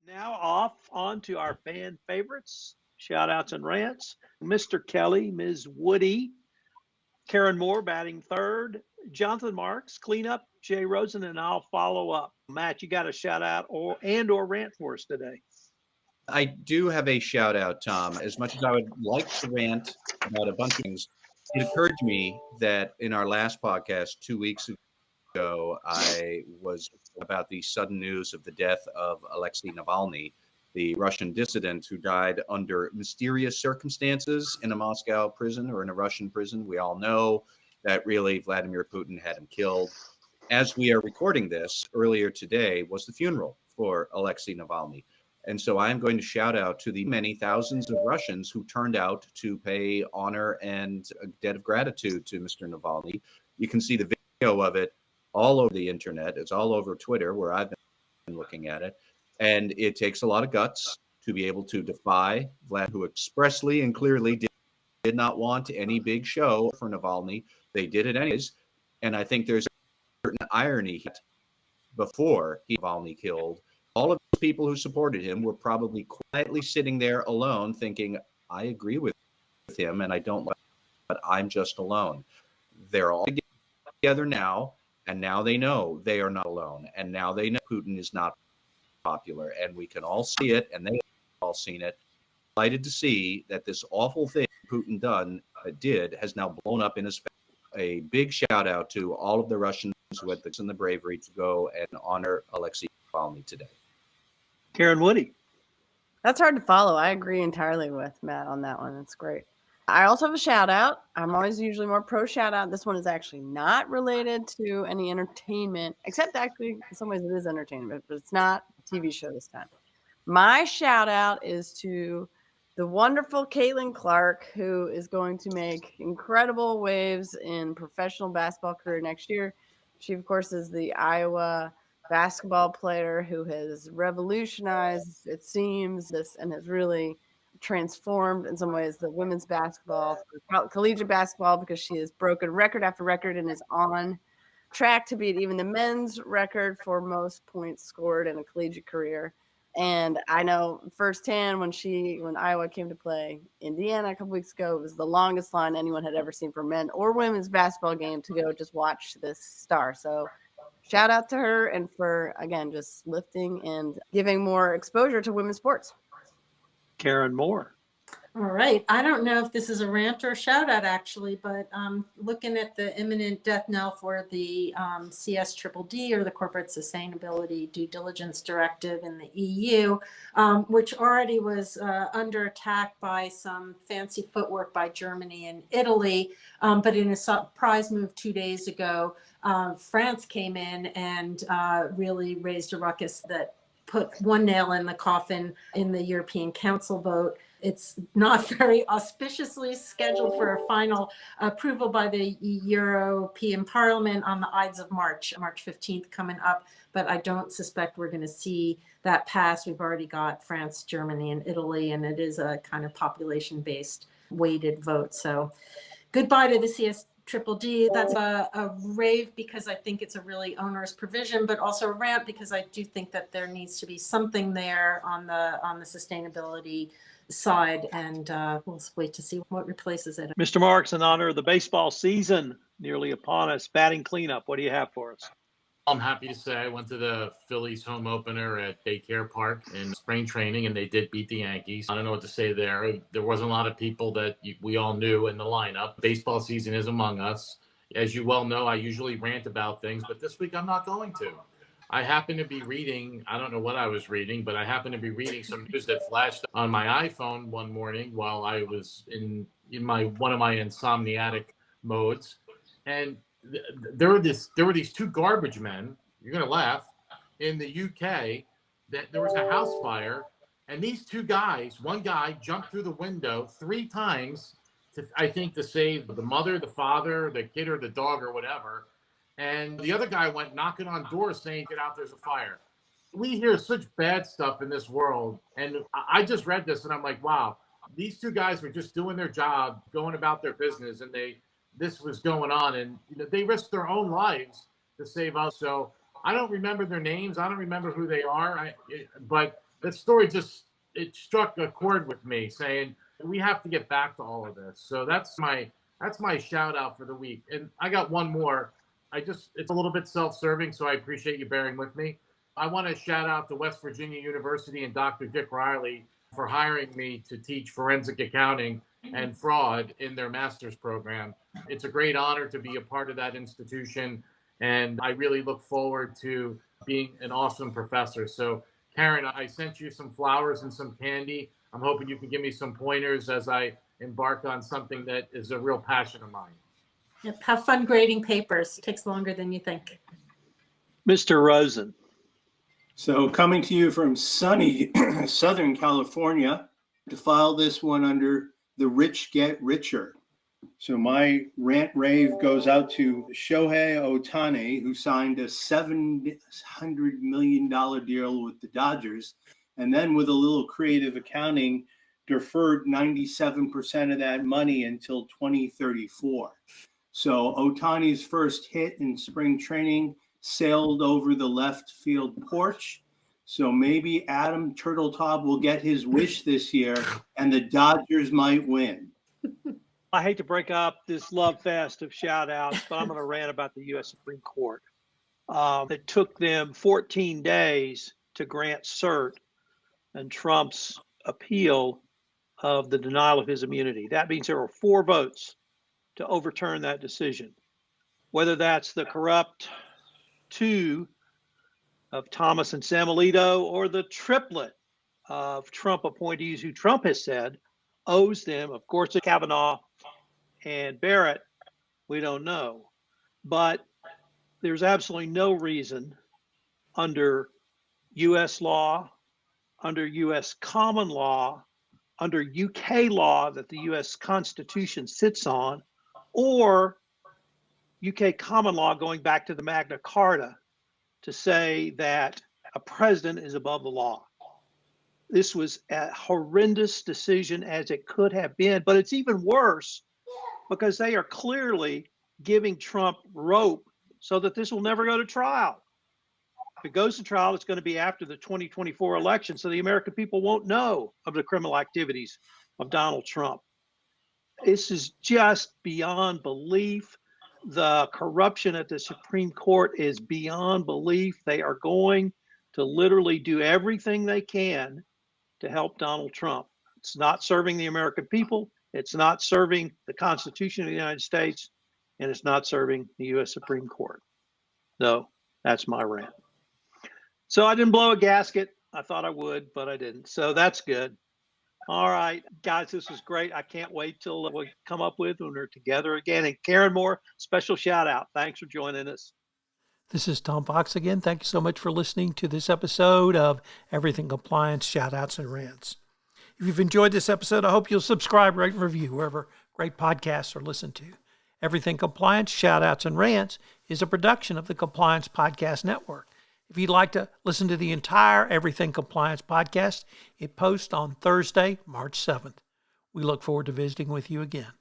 Now off on to our fan favorites, shout outs and rants. Mr. Kelly, Ms. Woody, Karen Moore batting third, Jonathan Marks, cleanup, Jay Rosen, and I'll follow up. Matt, you got a shout out or rant for us today? I do have a shout out, Tom. As much as I would like to rant about a bunch of things, it occurred to me that in our last podcast 2 weeks ago, I was about the sudden news of the death of Alexei Navalny, the Russian dissident who died under mysterious circumstances in a Moscow prison or in a Russian prison. We all know that really Vladimir Putin had him killed. As we are recording this, earlier today was the funeral for Alexei Navalny. And so I'm going to shout out to the many thousands of Russians who turned out to pay honor and a debt of gratitude to Mr. Navalny. You can see the video of it all over the internet. It's all over Twitter, where I've been looking at it. And it takes a lot of guts to be able to defy Vlad, who expressly and clearly did not want any big show for Navalny. They did it anyways. And I think there's a certain irony before Navalny killed. All of the people who supported him were probably quietly sitting there alone thinking, I agree with him and I don't like him, but I'm just alone. They're all together now, and now they know they are not alone. And now they know Putin is not popular, and we can all see it, and they've all seen it. Delighted to see that this awful thing Putin did has now blown up in his face. A big shout out to all of the Russians who had the bravery to go and honor Alexei Navalny today. Karen Woody. That's hard to follow. I agree entirely with Matt on that one. That's great. I also have a shout out. I'm always usually more pro shout out. This one is actually not related to any entertainment, except actually in some ways it is entertainment, but it's not a TV show this time. My shout out is to the wonderful Caitlin Clark, who is going to make incredible waves in professional basketball career next year. She, of course, is the Iowa basketball player who has revolutionized, it seems, this and has really transformed in some ways the women's basketball, collegiate basketball, because she has broken record after record and is on track to beat even the men's record for most points scored in a collegiate career. And I know firsthand when Iowa came to play Indiana a couple weeks ago, it was the longest line anyone had ever seen for men or women's basketball game to go just watch this star. So shout out to her and for, again, just lifting and giving more exposure to women's sports. Karen Moore. All right. I don't know if this is a rant or a shout out, actually, but looking at the imminent death knell for the CSDD, or the Corporate Sustainability Due Diligence Directive in the EU, which already was under attack by some fancy footwork by Germany and Italy. But in a surprise move 2 days ago, France came in and really raised a ruckus that put one nail in the coffin in the European Council vote. It's not very auspiciously scheduled for a final approval by the European Parliament on the Ides of March 15th coming up, but I don't suspect we're going to see that pass. We've already got France, Germany, and Italy, and it is a kind of population-based weighted vote. So goodbye to the CSDD. That's a rave because I think it's a really onerous provision, but also a rant because I do think that there needs to be something there on the sustainability side, and we'll wait to see what replaces it. Mr. Marks, in honor of the baseball season nearly upon us, batting cleanup, what do you have for us? I'm happy to say I went to the Phillies home opener at Daycare Park in spring training, and they did beat the Yankees. I don't know what to say there. There wasn't a lot of people that we all knew in the lineup. Baseball season is among us. As you well know, I usually rant about things, but this week I'm not going to. I happen to be reading, I don't know what I was reading, but I happen to be reading some news that flashed on my iPhone one morning while I was in one of my insomniatic modes. And there were these two garbage men, you're going to laugh, in the UK, that there was a house fire. And these two guys, one guy jumped through the window 3 times, to save the mother, the father, the kid, or the dog, or whatever. And the other guy went knocking on doors saying, get out, there's a fire. We hear such bad stuff in this world. And I just read this and I'm like, wow, these two guys were just doing their job, going about their business, and this was going on. And they risked their own lives to save us. So I don't remember their names. I don't remember who they are. But that story it struck a chord with me, saying we have to get back to all of this. So that's my shout out for the week. And I got one more. It's a little bit self-serving, so I appreciate you bearing with me. I want to shout out to West Virginia University and Dr. Dick Riley for hiring me to teach forensic accounting and fraud in their master's program. It's a great honor to be a part of that institution, and I really look forward to being an awesome professor. So, Karen, I sent you some flowers and some candy. I'm hoping you can give me some pointers as I embark on something that is a real passion of mine. Yep, have fun grading papers. It takes longer than you think. Mr. Rosen. So coming to you from sunny Southern California to file this one under the rich get richer. So my rant rave goes out to Shohei Ohtani, who signed a $700 million deal with the Dodgers, and then with a little creative accounting, deferred 97% of that money until 2034. So Ohtani's first hit in spring training sailed over the left field porch. So maybe Adam Turtletop will get his wish this year and the Dodgers might win. I hate to break up this love fest of shout outs, but I'm going to rant about the U.S. Supreme Court. It took them 14 days to grant cert and Trump's appeal of the denial of his immunity. That means there were 4 votes to overturn that decision. Whether that's the corrupt 2 of Thomas and Samuelito or the triplet of Trump appointees who Trump has said owes them, of course, Kavanaugh and Barrett, we don't know. But there's absolutely no reason under U.S. law, under U.S. common law, under UK law that the U.S. Constitution sits on, or UK common law going back to the Magna Carta to say that a president is above the law. This was a horrendous decision as it could have been, but it's even worse because they are clearly giving Trump rope so that this will never go to trial. If it goes to trial, it's going to be after the 2024 election, so the American people won't know of the criminal activities of Donald Trump. This is just beyond belief. The corruption at the Supreme Court is beyond belief. They are going to literally do everything they can to help Donald Trump. It's not serving the American people. It's not serving the Constitution of the United States, and it's not serving the U.S. Supreme Court. So that's my rant. So I didn't blow a gasket. I thought I would, but I didn't. So that's good. All right, guys, this was great. I can't wait till we come up with when we're together again. And Karen Moore, special shout out. Thanks for joining us. This is Tom Fox again. Thank you so much for listening to this episode of Everything Compliance, Shout Outs and Rants. If you've enjoyed this episode, I hope you'll subscribe, rate, and review wherever great podcasts are listened to. Everything Compliance, Shout Outs and Rants is a production of the Compliance Podcast Network. If you'd like to listen to the entire Everything Compliance podcast, it posts on Thursday, March 7th. We look forward to visiting with you again.